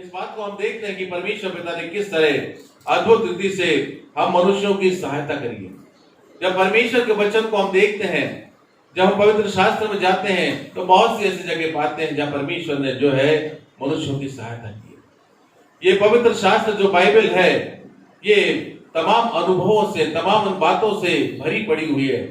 इस बात को हम देखते हैं कि परमेश्वर पिता ने किस तरह अद्भुत रीति से हम मनुष्यों की सहायता करी है। जब परमेश्वर के वचन को हम देखते हैं, जब हम पवित्र शास्त्र में जाते हैं, तो बहुत सी ऐसी जगह पाते हैं जहां परमेश्वर ने जो है मनुष्यों की सहायता की है। ये पवित्र शास्त्र जो बाइबल है, ये तमाम अनुभवों से, तमाम उन बातों से भरी पड़ी हुई है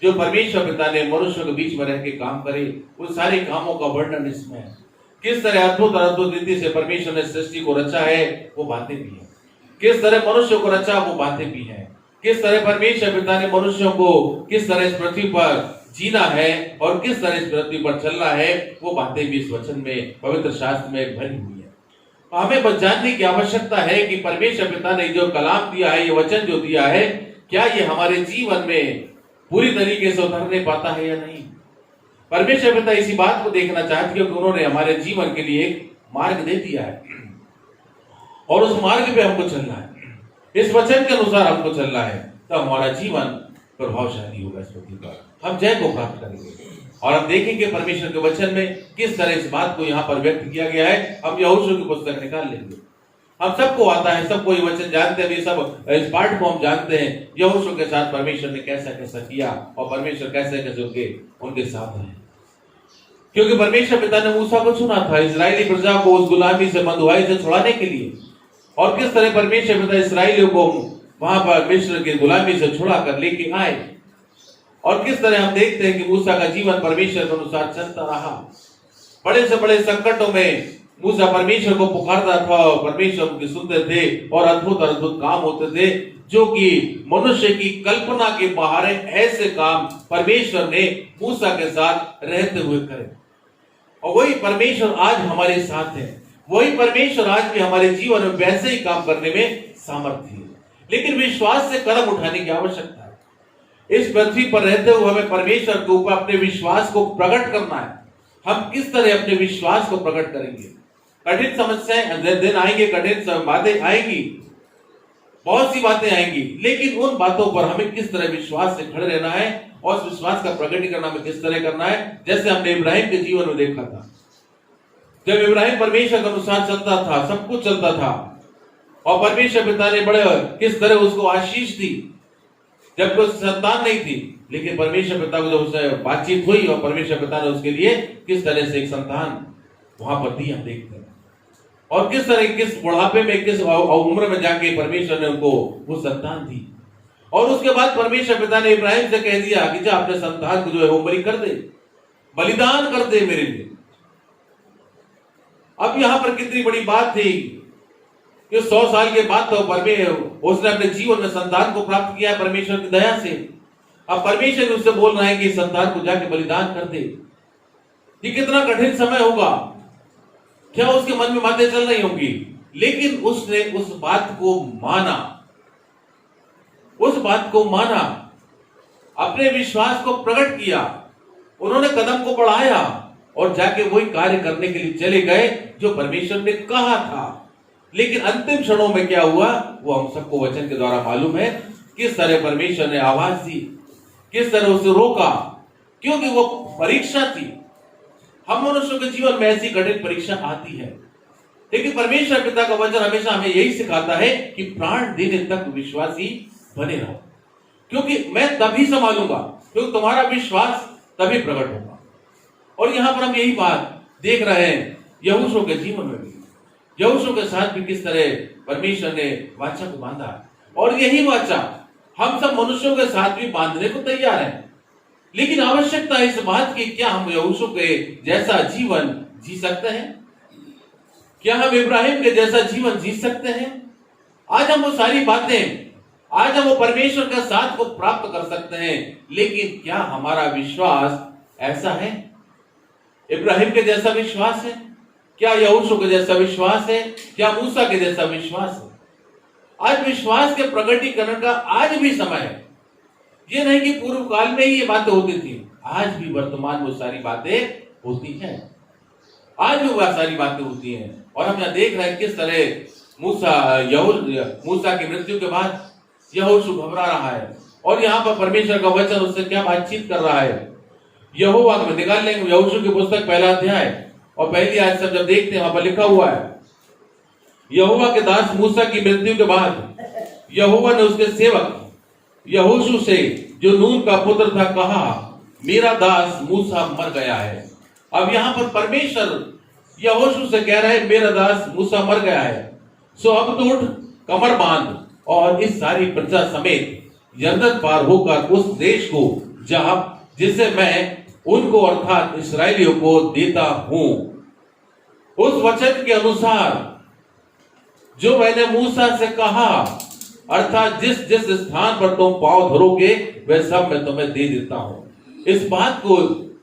जो परमेश्वर पिता ने मनुष्यों के बीच में रह के काम करे। उन सारे कामों का वर्णन इसमें है। किस तरह अद्भुत और अद्भुत रीति से परमेश्वर ने सृष्टि को रचा है, वो बातें भी है। किस तरह मनुष्य को रचा, वो बातें भी है। किस तरह परमेश्वर पिता ने मनुष्यों को किस तरह इस पृथ्वी पर जीना है और किस तरह इस पृथ्वी पर चलना है, वो बातें भी इस वचन में, पवित्र शास्त्र में भरी हुई है। हमें बस जानने की आवश्यकता है कि परमेश्वर पिता ने जो कलाम दिया है, ये वचन जो दिया है, क्या ये हमारे जीवन में पूरी तरीके से उतरने पाता है या नहीं। परमेश्वर पिता इसी बात को देखना चाहते हैं क्योंकि उन्होंने हमारे जीवन के लिए एक मार्ग दे दिया है और उस मार्ग पे हमको चलना है, इस वचन के अनुसार हमको चलना है, तो हमारा जीवन प्रभावशाली होगा। इस पृथ्वी पर हम जय को प्राप्त करेंगे। और हम देखेंगे परमेश्वर के वचन में किस तरह इस बात को यहाँ पर व्यक्त किया गया है। हम यहोशू की पुस्तक निकाल लेंगे। हम सबको आता है, सबको ये वचन जानते हैं, ये सब इस पाठ को हम जानते हैं यहोशू के साथ परमेश्वर ने कैसा कैसा किया और परमेश्वर कैसे कैसे उनके साथ है। क्योंकि परमेश्वर पिता ने मूसा को चुना था इस्राएली प्रजा को उस गुलामी से, बंधुआई से छुड़ाने के लिए। और किस तरह परमेश्वर पिता इस्राएलियों को वहां पर मिस्र की गुलामी से छुड़ा कर लेके आए। और किस तरह हम देखते हैं कि मूसा का जीवन परमेश्वर के अनुसार चलता रहा। बड़े से बड़े संकटों में मूसा परमेश्वर को पुकारता था और परमेश्वर उनकी सुनते थे और अद्भुत काम होते थे जो कि मनुष्य की कल्पना के बाहर है। ऐसे काम परमेश्वर ने मूसा के साथ रहते हुए करे। और वही परमेश्वर आज हमारे साथ है। वही परमेश्वर आज भी हमारे जीवन में वैसे ही काम करने में सामर्थ्य है। लेकिन विश्वास से कदम उठाने की आवश्यकता है। इस पृथ्वी पर रहते हुए हमें परमेश्वर के ऊपर अपने विश्वास को प्रकट करना है। हम किस तरह अपने विश्वास को प्रकट करेंगे। कठिन समस्याएं दिन आएंगे, कठिन बातें आएंगी, बहुत सी बातें आएंगी, लेकिन उन बातों पर हमें किस तरह विश्वास से खड़े रहना है और उस विश्वास का प्रकटीकरण हमें किस तरह करना है। जैसे हमने इब्राहिम के जीवन में देखा था, जब इब्राहिम परमेश्वर के अनुसार चलता था, सब कुछ चलता था और परमेश्वर पिता ने बड़े किस तरह उसको आशीष दी जब उसकी संतान नहीं थी। लेकिन परमेश्वर पिता को जब उससे बातचीत हुई और परमेश्वर पिता ने उसके लिए किस तरह से एक संतान वहां पर दी, हम देखते हैं। और किस तरह, किस बुढ़ापे में, किस उम्र में जाके परमेश्वर ने उनको वो संतान दी। और उसके बाद परमेश्वर पिता ने इब्राहिम से कह दिया कि जा अपने संतान को जो है वो बलि कर दे, बलिदान कर दे मेरे लिए। अब यहां पर कितनी बड़ी बात थी कि 100 साल के बाद तो उसने अपने जीवन में संतान को प्राप्त किया परमेश्वर की दया से। अब परमेश्वर उससे बोल रहे हैं कि संतान को जाके बलिदान कर दे। ये कितना कठिन समय होगा, क्या उसके मन में बातें चल रही होंगी। लेकिन उसने उस बात को माना, उस बात को माना, अपने विश्वास को प्रकट किया। उन्होंने कदम को बढ़ाया और जाके वही कार्य करने के लिए चले गए जो परमेश्वर ने कहा था। लेकिन अंतिम क्षणों में क्या हुआ वो हम सबको वचन के द्वारा मालूम है। किस तरह परमेश्वर ने आवाज दी, किस तरह उसे रोका, क्योंकि वो परीक्षा थी। हम मनुष्यों के जीवन में ऐसी कठिन परीक्षा आती है, लेकिन परमेश्वर पिता का वचन हमेशा हमें यही सिखाता है कि प्राण देने तक विश्वासी बने रहो, क्योंकि मैं तभी संभालूंगा, क्योंकि तुम्हारा विश्वास तभी प्रकट होगा। और यहां पर हम यही बात देख रहे हैं यहोशू के जीवन में भी। यहोशू के साथ भी किस तरह परमेश्वर ने वाचा को बांधा, और यही वाचा हम सब मनुष्यों के साथ भी बांधने को तैयार है। लेकिन आवश्यकता है इस बात की, क्या हम यहोशू के जैसा जीवन जी सकते हैं? क्या हम इब्राहिम के जैसा जीवन जी सकते हैं? आज हम वो सारी बातें, आज हम वो परमेश्वर का साथ को प्राप्त कर सकते हैं, लेकिन क्या हमारा विश्वास ऐसा है? इब्राहिम के जैसा विश्वास है? क्या यहोशू के जैसा विश्वास है? क्या मूसा के जैसा विश्वास है? आज विश्वास के प्रकटीकरण का आज भी समय है। ये नहीं कि पूर्व काल में ही ये बातें होती थी, आज भी वर्तमान में सारी बातें होती हैं। आज भी वह सारी बातें होती हैं। और हम यहाँ देख रहे हैं किस तरह मूसा की मृत्यु के बाद यहोशू घबरा रहा है, और यहाँ पर परमेश्वर का वचन उससे क्या बातचीत कर रहा है। यहोवा में निकाल लेंगे यहोशू की पुस्तक 1 अध्याय और 1 आयत सब जब देखते हैं वहां पर लिखा हुआ है, यहोवा के दास मूसा की मृत्यु के बाद यहोवा ने उसके सेवक यहोशू से, जो नून का पुत्र था, कहा, मेरा दास मूसा मर गया है। अब यहाँ पर परमेश्वर यहोशू से कह रहा है, मेरा दास मूसा मर गया है, सो अब तो उठ, कमर बांध और इस सारी प्रजा समेत यरदन पार होकर उस देश को जहां जिसे मैं उनको अर्थात इस्राएलियों को देता हूं, उस वचन के अनुसार जो मैंने मूसा से कहा, अर्थात जिस जिस स्थान पर तुम पांव धरोगे वह सब मैं तुम्हें दे देता हूं। इस बात को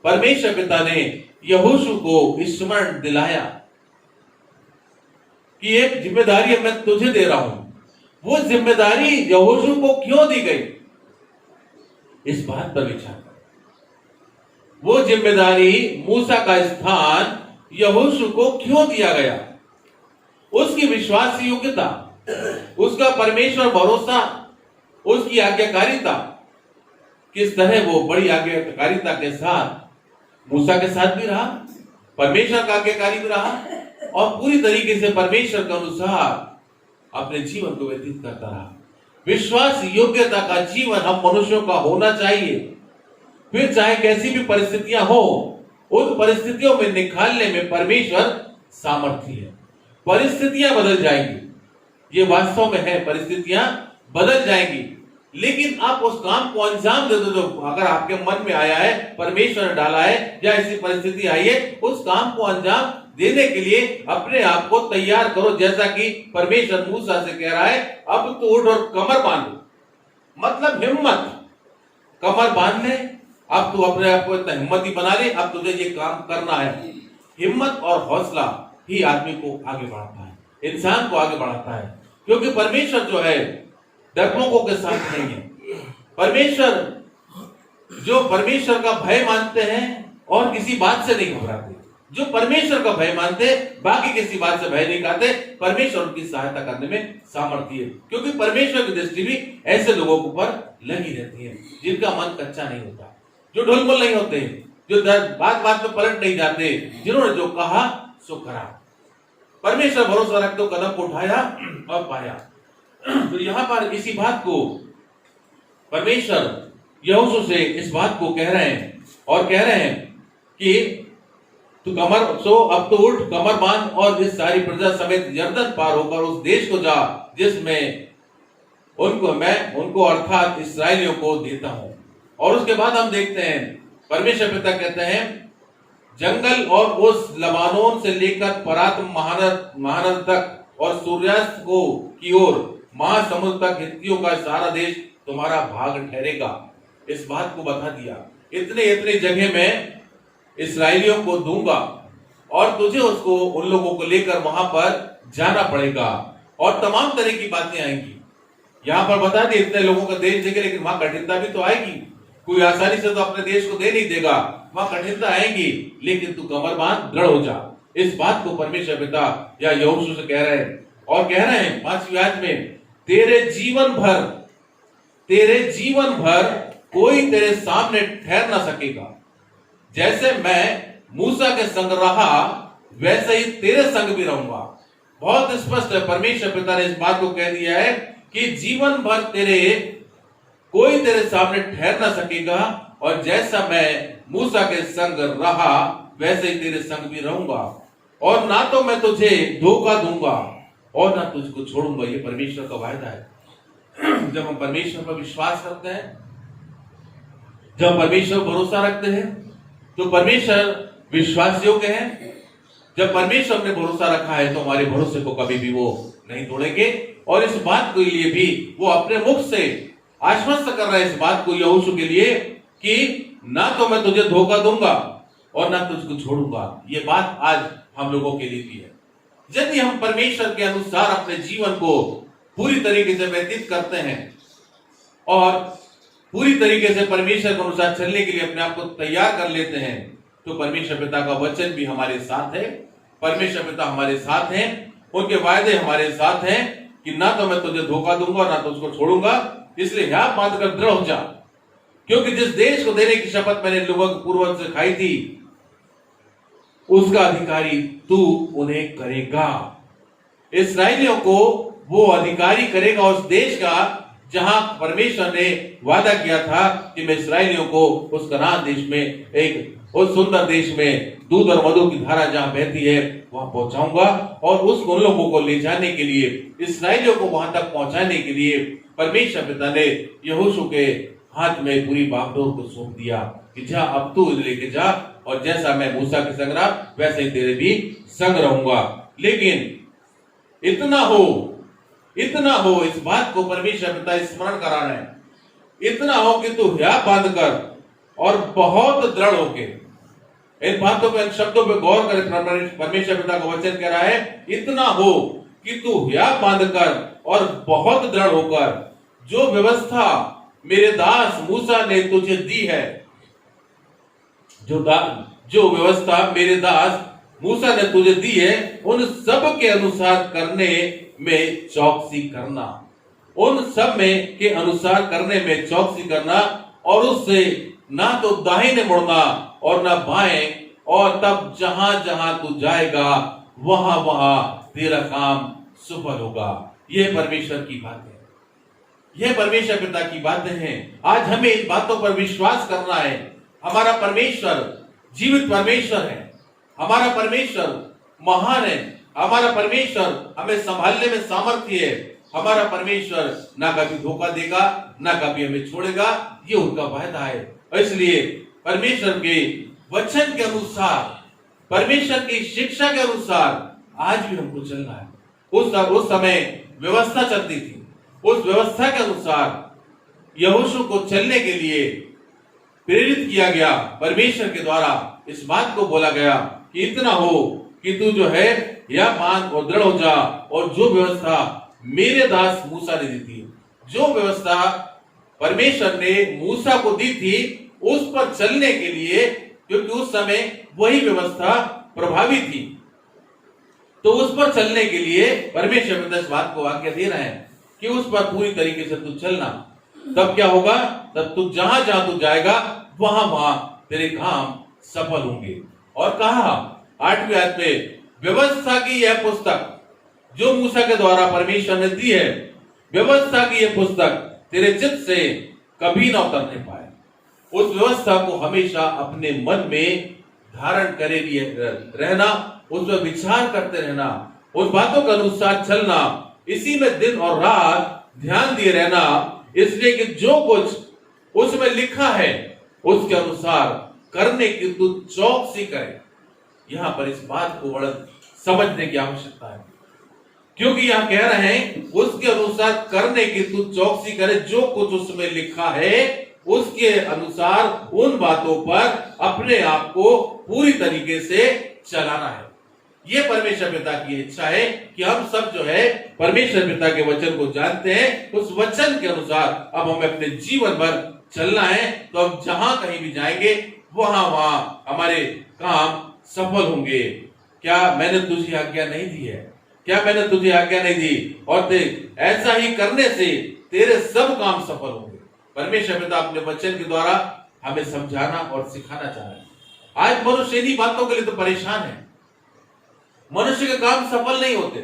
परमेश्वर पिता ने यहोशू को स्मरण दिलाया कि एक जिम्मेदारी मैं तुझे दे रहा हूं। वो जिम्मेदारी यहोशू को क्यों दी गई, इस बात पर विचार करें। वो जिम्मेदारी, मूसा का स्थान यहोशू को क्यों दिया गया? उसकी विश्वास योग्यता, उसका परमेश्वर भरोसा, उसकी आज्ञाकारिता, किस तरह वो बड़ी आज्ञाकारिता के साथ मूसा के साथ भी रहा, परमेश्वर का आज्ञाकारी भी रहा और पूरी तरीके से परमेश्वर के अनुसार अपने जीवन को व्यतीत करता रहा। विश्वास योग्यता का जीवन हम मनुष्यों का होना चाहिए। फिर चाहे कैसी भी परिस्थितियां हो, उन परिस्थितियों में निकालने में परमेश्वर सामर्थ्य है। परिस्थितियां बदल जाएंगी, ये वास्तव में है, परिस्थितियां बदल जाएंगी, लेकिन आप उस काम को अंजाम दे दो जो अगर आपके मन में आया है, परमेश्वर ने डाला है, या ऐसी परिस्थिति आई है, उस काम को अंजाम देने के लिए अपने आप को तैयार करो। जैसा कि परमेश्वर मूसा से कह रहा है, अब तो उठ और कमर बांध, मतलब हिम्मत, कमर बांध ले, अब तू अपने आप को इतना हिम्मती बना ले, अब तुझे ये काम करना है। हिम्मत और हौसला ही आदमी को आगे बढ़ाता है, इंसान को आगे बढ़ाता है, क्योंकि परमेश्वर जो है डरपोकों के साथ नहीं है। परमेश्वर जो परमेश्वर का भय मानते हैं और किसी बात से नहीं घबराते, जो परमेश्वर का भय मानते बाकी किसी बात से भय नहीं खाते, परमेश्वर उनकी सहायता करने में सामर्थ्य है, क्योंकि परमेश्वर की दृष्टि भी ऐसे लोगों के ऊपर लगी रहती है जिनका मन कच्चा नहीं होता, जो ढुलमुल नहीं होते, जो बात बात में पलट नहीं जाते, जिन्होंने जो कहा सो करा। परमेश्वर भरोसा रख दो, कदम को उठाया और पाया। तो यहां पर इसी बात को परमेश्वर यहोशू से इस बात को कह रहे हैं और कह रहे हैं कि तू अब तो उठ, कमर बांध और इस सारी प्रजा समेत यरदन पार होकर उस देश को जा जिसमें उनको अर्थात इस्राएलियों को देता हूं। और उसके बाद हम देखते हैं परमेश्वर पिता कहते हैं, जंगल और उस लबानोन से लेकर परात महानद तक और सूर्यास्त को की ओर महासमुद्र तक हित्तियों का सारा देश तुम्हारा भाग ठहरेगा। इस बात को बता दिया, इतने इतने जगह में इस्राएलियों को दूंगा और तुझे उसको उन लोगों को लेकर वहां पर जाना पड़ेगा और तमाम तरह की बातें आएंगी। यहां पर बता दिए इतने लोगों का देश देखे, लेकिन वहां कठिनता भी तो आएगी। कोई आसानी से तो अपने देश को दे नहीं देगा, वहां कठिनता आएंगी, लेकिन तू कमर बांध, दृढ़ हो जा। इस बात को परमेश्वर पिता या यहोशू से कह रहे हैं और कह रहे हैं 5वीं आयत में, तेरे जीवन भर कोई तेरे सामने ठहर ना सकेगा। जैसे मैं मूसा के संग रहा वैसे ही तेरे संग भी रहूंगा। बहुत स्पष्ट है, परमेश्वर पिता ने इस बात को कह दिया है कि जीवन भर कोई तेरे सामने ठहर ना सकेगा, और जैसा मैं मूसा के संग रहा वैसे ही तेरे संग भी रहूंगा, और ना तो मैं तुझे धोखा दूंगा और ना तुझको छोड़ूंगा। ये परमेश्वर का वायदा है। जब हम परमेश्वर पर विश्वास करते हैं, जब परमेश्वर भरोसा रखते हैं, तो परमेश्वर विश्वास योग्य है। जब परमेश्वर ने भरोसा रखा है तो हमारे भरोसे को कभी भी वो नहीं तोड़ेंगे। और इस बात के लिए भी वो अपने मुख से आश्वस्त कर रहे हैं इस बात को यहोशू के लिए कि ना तो मैं तुझे धोखा दूंगा और ना तुझको छोड़ूंगा। ये बात आज हम लोगों के लिए भी है। यदि हम परमेश्वर के अनुसार अपने जीवन को पूरी तरीके से व्यतीत करते हैं और पूरी तरीके से परमेश्वर के अनुसार चलने के लिए अपने आप को तैयार कर लेते हैं, तो परमेश्वर पिता का वचन भी हमारे साथ है। परमेश्वर पिता हमारे साथ हैं, उनके वायदे हमारे साथ हैं कि ना तो मैं तुझे धोखा दूंगा ना तो उसको छोड़ूंगा। इसलिए ध्यान बांध कर दृढ़ हो जा, क्योंकि जिस देश को देने की शपथ मैंने लोगों के पूर्वज से खाई थी उसका अधिकारी तू उन्हें करेगा। इस्राएलियों को वो अधिकारी करेगा उस देश का जहां परमेश्वर ने वादा किया था कि मैं इस्राएलियों को उस कनान देश में, एक उस सुंदर देश में, दूध और मधु की धारा जहां बहती है वहां पहुंचाऊंगा। और उन लोगों को ले जाने के लिए, इस्राएलियों को वहां तक पहुंचाने के लिए परमेश्वर पिता ने यहोशू के हाथ में पूरी बागडोर को सौंप दिया कि जा, अब तू लेके जा, और जैसा मैं मूसा के संग रहा वैसे ही तेरे भी संग रहूंगा। लेकिन इतना हो, इस बात को परमेश्वर पिता स्मरण करा रहे हैं, इतना हो कि तू हिया बांध कर और बहुत दृढ़ होके, इन बातों पे, इन शब्दों पे गौर करे। परमेश्वर पिता का वचन कह रहा है, इतना हो कि तू हिया बांध कर और बहुत दृढ़ होकर जो व्यवस्था मेरे दास मूसा ने तुझे दी है, जो व्यवस्था मेरे दास मूसा ने तुझे दी है, उन सब के अनुसार करने में चौकसी करना, उन सब में के अनुसार करने में चौकसी करना, और उससे ना तो दाहिने मुड़ना और ना बाएं, और तब जहां जहां तू जाएगा वहां वहां तेरा काम सफल होगा। यह परमेश्वर की बात है, यह परमेश्वर पिता की बातें हैं। आज हमें इन बातों पर विश्वास करना है। हमारा परमेश्वर जीवित परमेश्वर है, हमारा परमेश्वर महान है, हमारा परमेश्वर हमें संभालने में सामर्थ्य है, हमारा परमेश्वर ना कभी धोखा देगा, ना कभी हमें छोड़ेगा, ये उनका वायदा है। इसलिए परमेश्वर के वचन के अनुसार, परमेश्वर की शिक्षा के अनुसार आज भी हमको चलना है। उस समय व्यवस्था चलती थी, उस व्यवस्था के अनुसार यहोशू को चलने के लिए प्रेरित किया गया। परमेश्वर के द्वारा इस बात को बोला गया कि इतना हो कि तू जो है या मान और दृढ़ हो जा, और जो व्यवस्था मेरे दास मूसा ने दी थी, जो व्यवस्था परमेश्वर ने मूसा को दी थी, उस पर चलने के लिए, क्योंकि उस समय वही व्यवस्था प्रभावी थी, तो उस पर चलने के लिए परमेश्वर इस बात को आज्ञा दे रहे हैं कि उस पर पूरी तरीके से तू चलना। तब क्या होगा? तब तू जहां जहां तू जाएगा वहां वहां तेरे काम सफल होंगे। और कहा 8वीं आयत में, व्यवस्था की यह पुस्तक जो मूसा के द्वारा परमेश्वर ने दी है, व्यवस्था की यह पुस्तक तेरे चित्त से कभी ना उतरने पाए। उस व्यवस्था को हमेशा अपने मन में धारण करे लिए रहना, उस पर विचार करते रहना, उन बातों के अनुसार चलना, इसी में दिन और रात ध्यान दिए रहना, इसलिए कि जो कुछ उसमें लिखा है उसके अनुसार करने की तू चौकसी करे। यहां पर इस बात को बड़ा समझने की आवश्यकता है, क्योंकि यहां कह रहे हैं उसके अनुसार करने की तू चौकसी करे। जो कुछ उसमें लिखा है उसके अनुसार उन बातों पर अपने आप को पूरी तरीके से चलाना है। यह परमेश्वर पिता की इच्छा है कि हम सब जो है परमेश्वर पिता के वचन को जानते हैं, उस वचन के अनुसार अब हमें अपने जीवन भर चलना है। तो हम जहां कहीं भी जाएंगे वहां वहां हमारे काम सफल होंगे। क्या मैंने तुझे आज्ञा नहीं दी है? क्या मैंने तुझे आज्ञा नहीं दी? और ऐसा ही करने से तेरे सब काम सफल होंगे। परमेश्वर पिता अपने वचन के द्वारा हमें समझाना और सिखाना चाह रहे हैं। आज मनुष्य इन्हीं बातों के लिए तो परेशान है। मनुष्य के काम सफल नहीं होते,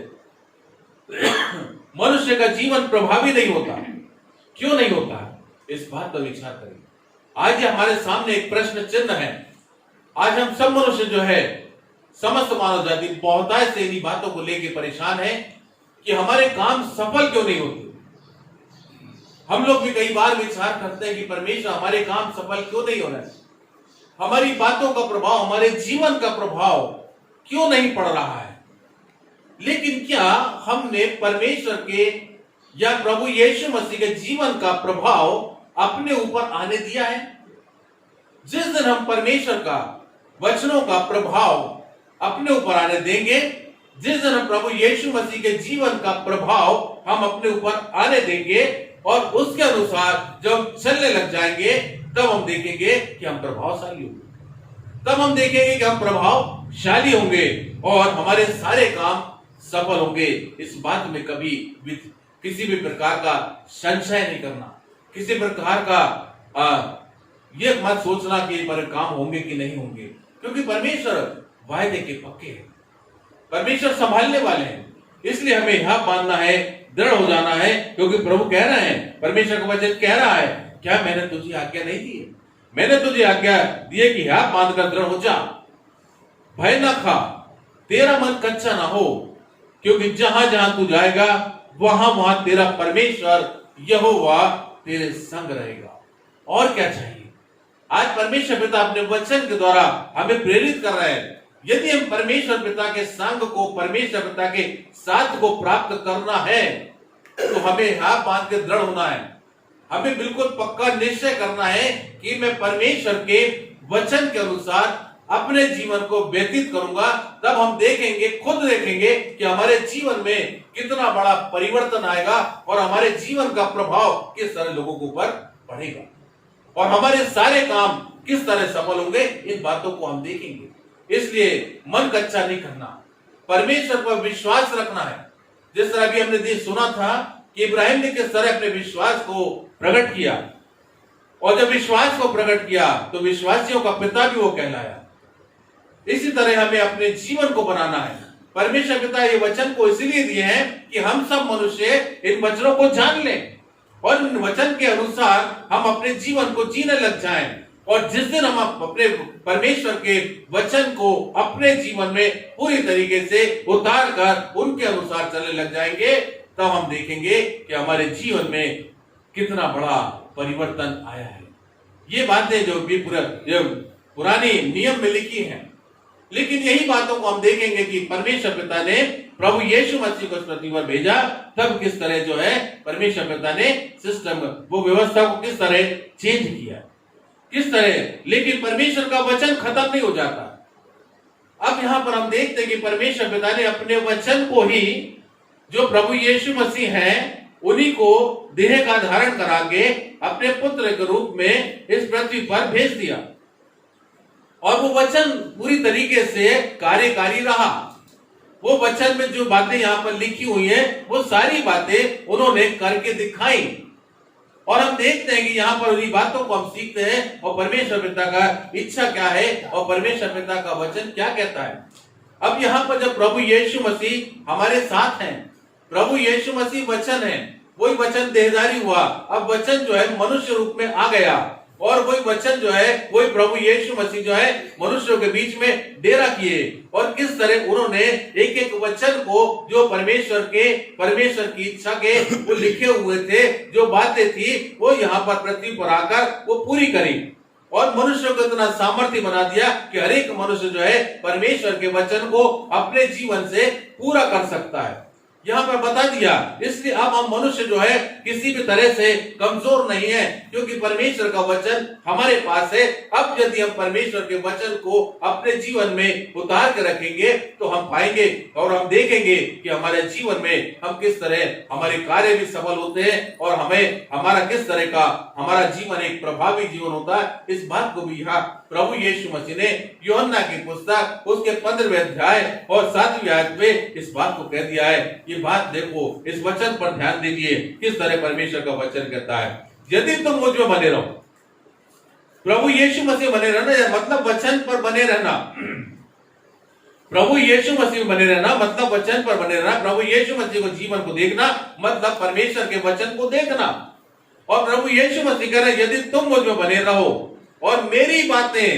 मनुष्य का जीवन प्रभावी नहीं होता। क्यों नहीं होता है? इस बात पर विचार करें। आज हमारे सामने एक प्रश्न चिन्ह है। आज हम सब मनुष्य जो है, समस्त मानव जाति बहुतायत से इन्हीं बातों को लेकर परेशान है कि हमारे काम सफल क्यों नहीं होते। हम लोग भी कई बार विचार करते हैं कि परमेश्वर हमारे काम सफल क्यों नहीं हो रहे, हमारी बातों का प्रभाव, हमारे जीवन का प्रभाव क्यों नहीं पड़ रहा है। लेकिन क्या हमने परमेश्वर के या प्रभु यीशु मसीह के जीवन का प्रभाव अपने ऊपर आने दिया है? जिस दिन हम परमेश्वर का वचनों का प्रभाव अपने ऊपर आने देंगे, जिस दिन हम प्रभु यीशु मसीह के जीवन का प्रभाव हम अपने ऊपर आने देंगे और उसके अनुसार जब चलने लग जाएंगे, तब हम देखेंगे कि हम प्रभावशाली होंगे। तब हम देखेंगे कि हम प्रभावशाली होंगे और हमारे सारे काम सफल होंगे। इस बात में कभी भी किसी भी प्रकार का संशय नहीं करना, किसी प्रकार का ये मत सोचना कि पर काम होंगे कि नहीं होंगे, क्योंकि परमेश्वर वायदे के पक्के हैं, परमेश्वर संभालने वाले हैं। इसलिए हमें यह मानना है, दृढ़ हो जाना है, क्योंकि प्रभु कह रहे हैं, परमेश्वर का वचन कह रहा है, क्या मैंने तुझे आज्ञा नहीं दी है? मैंने तुझे आज्ञा दी है कि यह बांधकर दृढ़ हो जा, भय ना खा, तेरा मन कच्चा ना हो, क्योंकि जहां जहां तू जाएगा वहां वहां तेरा परमेश्वर यहोवा तेरे संग रहेगा। और क्या चाहिए? आज परमेश्वर पिता अपने वचन के द्वारा हमें प्रेरित कर रहे हैं। यदि हम परमेश्वर पिता के संग को, परमेश्वर पिता के साथ को प्राप्त करना है, तो हमें हाथ बांध के दृढ़ होना है। हमें बिल्कुल पक्का निश्चय करना है कि मैं परमेश्वर के वचन के अनुसार अपने जीवन को व्यतीत करूंगा। तब हम देखेंगे, खुद देखेंगे कि हमारे जीवन में कितना बड़ा परिवर्तन आएगा और हमारे जीवन का प्रभाव किस तरह लोगों के ऊपर पड़ेगा और हमारे सारे काम किस तरह सफल होंगे, इन बातों को हम देखेंगे। इसलिए मन कच्चा नहीं करना, परमेश्वर पर विश्वास रखना है। जिस तरह अभी हमने सुना था कि इब्राहिम ने किस तरह अपने विश्वास को प्रकट किया, और जब विश्वास को प्रकट किया तो विश्वासियों का पिता भी वो कहलाया। इसी तरह हमें अपने जीवन को बनाना है। परमेश्वर पिता ये वचन को इसलिए दिए हैं कि हम सब मनुष्य इन वचनों को जान लें और इन वचन के अनुसार हम अपने जीवन को जीने लग जाएं। और जिस दिन हम अपने परमेश्वर के वचन को अपने जीवन में पूरी तरीके से उतार कर उनके अनुसार चलने लग जाएंगे, तब हम देखेंगे कि हमारे जीवन में कितना बड़ा परिवर्तन आया है। ये बातें जो भी पुरानी नियम में लिखी हैं, लेकिन यही बातों को हम देखेंगे कि परमेश्वर पिता ने प्रभु यीशु मसीह को इस पृथ्वी पर भेजा, तब किस तरह जो है परमेश्वर पिता ने सिस्टम, वो व्यवस्था को किस तरह चेंज किया, किस तरह। लेकिन परमेश्वर का वचन खत्म नहीं हो जाता। अब यहां पर हम देखते हैं कि परमेश्वर पिता ने अपने वचन को ही, जो प्रभु यीशु मसीह हैं, उन्हीं को देह का धारण करा के अपने पुत्र के रूप में इस पृथ्वी पर भेज दिया। और वो वचन पूरी तरीके से कार्यकारी रहा। वो वचन में जो बातें यहाँ पर लिखी हुई हैं, वो सारी बातें उन्होंने करके दिखाई। और हम देखते हैं कि यहाँ पर उन्हीं बातों को हम सीखते हैं और परमेश्वर पिता का इच्छा क्या है और परमेश्वर पिता का वचन क्या कहता है। अब यहाँ पर जब प्रभु यीशु मसीह हमारे साथ हैं, प्रभु यीशु मसीह वचन है, वही वचन देहधारी हुआ। अब वचन जो है मनुष्य रूप में आ गया और वही वचन जो है, वही प्रभु यीशु मसीह जो है मनुष्यों के बीच में डेरा किए। और किस तरह उन्होंने एक एक वचन को, जो परमेश्वर की इच्छा के वो लिखे हुए थे, जो बातें थी, वो यहाँ पर पृथ्वी पर आकर वो पूरी करी और मनुष्यों को इतना सामर्थ्य बना दिया कि हर एक मनुष्य जो है परमेश्वर के वचन को अपने जीवन से पूरा कर सकता है। यहाँ पर बता दिया। इसलिए अब हम मनुष्य जो है किसी भी तरह से कमजोर नहीं है, क्योंकि परमेश्वर का वचन हमारे पास है। अब यदि हम परमेश्वर के वचन को अपने जीवन में उतार के रखेंगे तो हम पाएंगे और हम देखेंगे कि हमारे जीवन में हम किस तरह हमारे कार्य भी सफल होते हैं और हमारा किस तरह का हमारा जीवन एक प्रभावी जीवन होता है। इस बात को भी यहाँ प्रभु यीशु मसीह ने यूहन्ना की पुस्तक उसके 15वें अध्याय और 7वीं आयत में इस बात को कह दिया है। ये बात देखो, इस वचन पर ध्यान दीजिए किस तरह परमेश्वर का वचन कहता है। यदि तुम मुझ में बने रहो, प्रभु यीशु मसीह बने रहना मतलब वचन पर बने रहना। प्रभु यीशु मसीह बने रहना मतलब वचन पर बने रहना। प्रभु यीशु मसीह को जीवन को देखना मतलब परमेश्वर के वचन को देखना। और प्रभु यीशु मसीह कह रहे यदि तुम मुझ में बने रहो और मेरी बातें,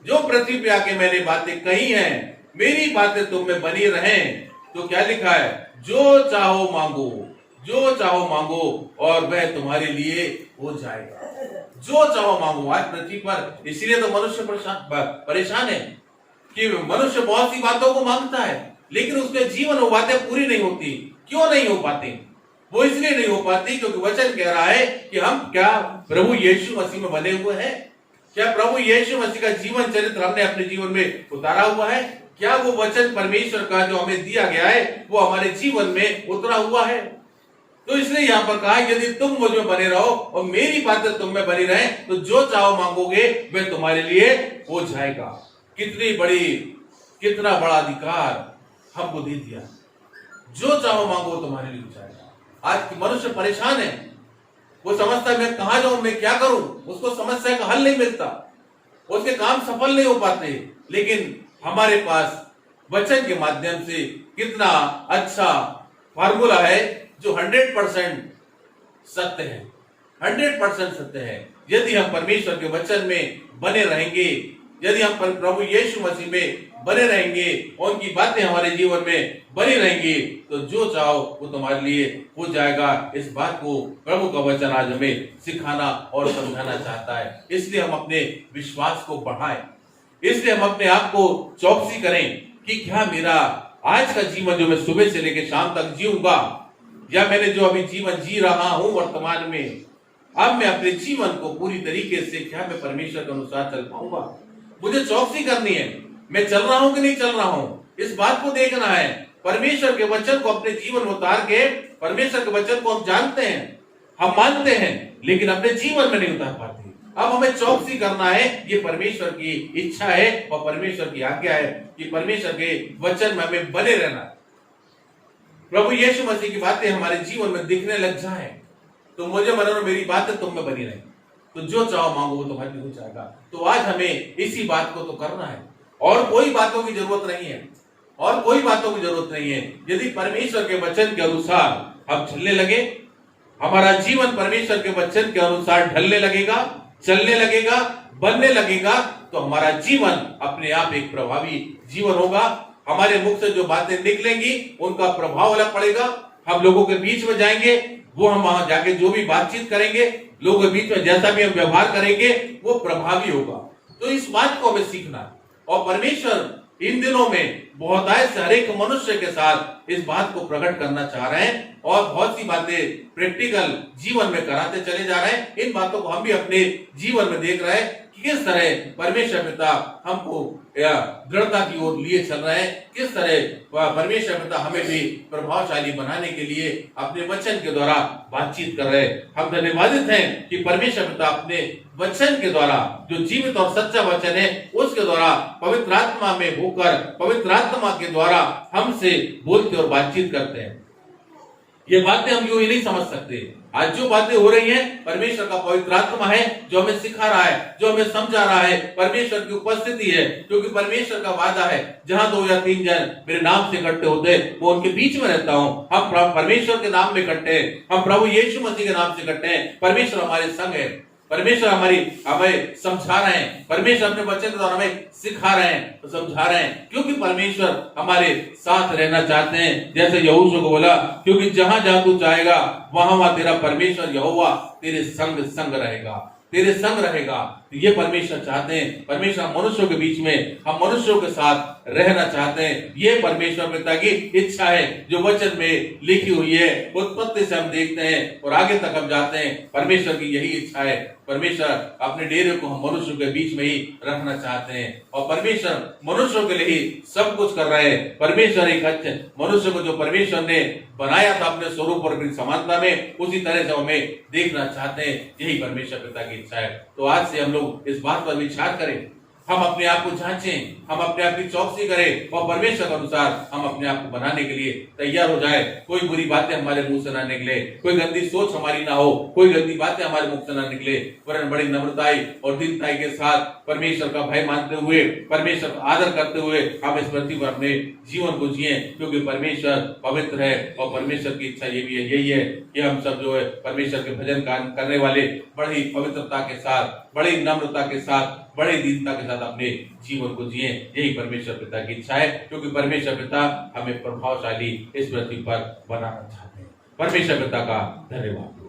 जो पृथ्वी पे आके मैंने बातें कही हैं, मेरी बातें तुम में बनी रहें, तो क्या लिखा है, जो चाहो मांगो, जो चाहो मांगो और वह तुम्हारे लिए हो जाएगा। जो चाहो मांगो। आज पृथ्वी पर इसलिए तो मनुष्य परेशान है कि मनुष्य बहुत सी बातों को मांगता है, लेकिन उसके जीवन वो बातें पूरी नहीं होती। क्यों नहीं हो पाती? वो इसलिए नहीं हो पाती क्योंकि वचन कह रहा है कि हम क्या प्रभु यीशु मसीह में बने हुए हैं? क्या प्रभु यीशु मसीह का जीवन चरित्र हमने अपने जीवन में उतारा हुआ है? क्या वो वचन परमेश्वर का जो हमें दिया गया है वो हमारे जीवन में उतरा हुआ है? तो इसलिए यहाँ पर कहा यदि तुम मुझ में बने रहो और मेरी बातें तुम में बनी रहे, तो जो चाहो मांगोगे वह तुम्हारे लिए हो जाएगा। कितना बड़ा अधिकार हमको दे दिया। जो चाहो मांगो तुम्हारे लिए हो जाएगा। आज मनुष्य परेशान है, वो समझता है मैं कहां जाऊं, मैं क्या करूं, उसको समस्या का हल नहीं मिलता, उसके काम सफल नहीं हो पाते। लेकिन हमारे पास वचन के माध्यम से कितना अच्छा फार्मूला है जो 100% सत्य है, 100% सत्य है। यदि हम परमेश्वर के वचन में बने रहेंगे, यदि हम प्रभु यीशु मसीह में बने रहेंगे, उनकी बातें हमारे जीवन में बनी रहेंगी, तो जो चाहो वो तुम्हारे लिए हो जाएगा। इस बात को प्रभु का वचन आज हमें सिखाना और समझाना चाहता है। इसलिए हम अपने विश्वास को बढ़ाएं, इसलिए हम अपने आप को चौकसी करें कि क्या मेरा आज का जीवन जो मैं सुबह से लेकर शाम तक जीऊंगा, या मैंने जो अभी जीवन जी रहा हूं वर्तमान में, अब मैं अपने जीवन को पूरी तरीके से क्या मैं परमेश्वर के अनुसार चल पाऊंगा। मुझे चौकसी करनी है, मैं चल रहा हूं कि नहीं चल रहा हूं, इस बात को देखना है। परमेश्वर के वचन को अपने जीवन में उतार के, परमेश्वर के वचन को हम जानते हैं, हम मानते हैं, लेकिन अपने जीवन में नहीं उतार पाते। अब हमें चौकसी करना है, ये परमेश्वर की इच्छा है और परमेश्वर की आज्ञा है कि परमेश्वर के वचन में हमें बने रहना। प्रभु यीशु मसीह की बातें हमारे जीवन में दिखने लग जाए तो मुझे मानो मेरी बातें तुम में बनी रहे, तो जो चाहो मांगो वो तुम्हारे लिए हो जाएगा। तो आज हमें इसी बात को तो करना है, और कोई बातों की जरूरत नहीं है, और कोई बातों की जरूरत नहीं है। यदि परमेश्वर के वचन के अनुसार हम चलने लगे, हमारा जीवन परमेश्वर के वचन के अनुसार ढलने लगेगा, चलने लगेगा, बनने लगेगा, तो हमारा जीवन अपने आप एक प्रभावी जीवन होगा। हमारे मुख से जो बातें निकलेंगी उनका प्रभाव अलग पड़ेगा। हम लोगों के बीच में जाएंगे, वो हम वहां जाके जो भी बातचीत करेंगे, लोगों के बीच में जैसा भी हम व्यवहार करेंगे वो प्रभावी होगा। तो इस बात को हमें सीखना है, और परमेश्वर इन दिनों में बहुत से हर एक मनुष्य के साथ इस बात को प्रकट करना चाह रहे हैं, और बहुत सी बातें प्रैक्टिकल जीवन में कराते चले जा रहे हैं। इन बातों को हम भी अपने जीवन में देख रहे हैं कि किस तरह परमेश्वर पिता हमको दृढ़ता की ओर लिए चल रहे हैं, किस तरह परमेश्वर पिता हमें भी प्रभावशाली बनाने के लिए अपने वचन के द्वारा बातचीत कर रहे हैं। हम धन्यवादित हैं कि परमेश्वर पिता अपने वचन के द्वारा, जो जीवित और सच्चा वचन है, उसके द्वारा पवित्र आत्मा में होकर, पवित्र आत्मा के द्वारा हमसे बोलते और बातचीत करते हैं। ये बातें हम यूं ही नहीं समझ सकते। आज जो बातें हो रही हैं, परमेश्वर का पवित्र आत्मा है जो हमें सिखा रहा है, जो हमें समझा रहा है। परमेश्वर की उपस्थिति है, क्योंकि परमेश्वर का वादा है, जहां 2 या 3 जन मेरे नाम से इकट्ठे होते हैं, वो उनके बीच में रहता हूं। हम परमेश्वर के नाम में इकट्ठे हैं, हम प्रभु यीशु मसीह के नाम से इकट्ठे हैं। परमेश्वर हमारे संग है, परमेश्वर हमें समझा रहे हैं, परमेश्वर अपने वचन के द्वारा हमें सिखा रहे हैं, तो समझा रहे हैं, क्योंकि परमेश्वर हमारे साथ रहना चाहते हैं। जैसे यहोशू को बोला, क्योंकि जहां जहां तू जाएगा वहां वहां तेरा परमेश्वर यहोवा तेरे संग संग रहेगा, तेरे संग रहेगा। तो ये परमेश्वर चाहते हैं। परमेश्वर मनुष्यों के बीच में, हम मनुष्यों के साथ रहना चाहते हैं। ये परमेश्वर पिता की इच्छा है, जो वचन में लिखी हुई है। उत्पत्ति से हम देखते हैं और आगे तक हम जाते हैं, परमेश्वर की यही इच्छा है। परमेश्वर अपने डेरे को हम मनुष्यों के बीच में ही रखना चाहते हैं, और परमेश्वर मनुष्यों के लिए ही सब कुछ कर रहे हैं। परमेश्वर एक अच्छे मनुष्य को जो परमेश्वर ने बनाया था अपने स्वरूप और अपनी समानता में, उसी तरह से हमें देखना चाहते हैं। यही परमेश्वर पिता की इच्छा है। तो आज से हम लोग इस बात पर विचार करें, हम अपने आप को जांचें, हम अपने आप की चौकसी करें, और परमेश्वर के अनुसार हम अपने आप को बनाने के लिए तैयार हो जाए। कोई बुरी बातें हमारे मुंह से ना निकले, कोई गंदी सोच हमारी ना हो, कोई गंदी बातें हमारे मुख से ना निकले, वरन बड़ी नम्रताई और दीनताई के साथ परमेश्वर का भय मानते हुए, परमेश्वर का आदर करते हुए हम इस पृथ्वी पर अपने जीवन को जिए, क्योंकि परमेश्वर पवित्र है। और परमेश्वर की इच्छा ये भी है, यही है कि हम सब जो है परमेश्वर के भजन करने वाले बड़ी पवित्रता के साथ, बड़ी नम्रता के साथ, बड़ी दीनता के साथ अपने जीवन को जिए। यही परमेश्वर पिता की इच्छा है, क्योंकि परमेश्वर पिता हमें प्रभावशाली इस पृथ्वी पर बनाना चाहते हैं। परमेश्वर पिता का धन्यवाद।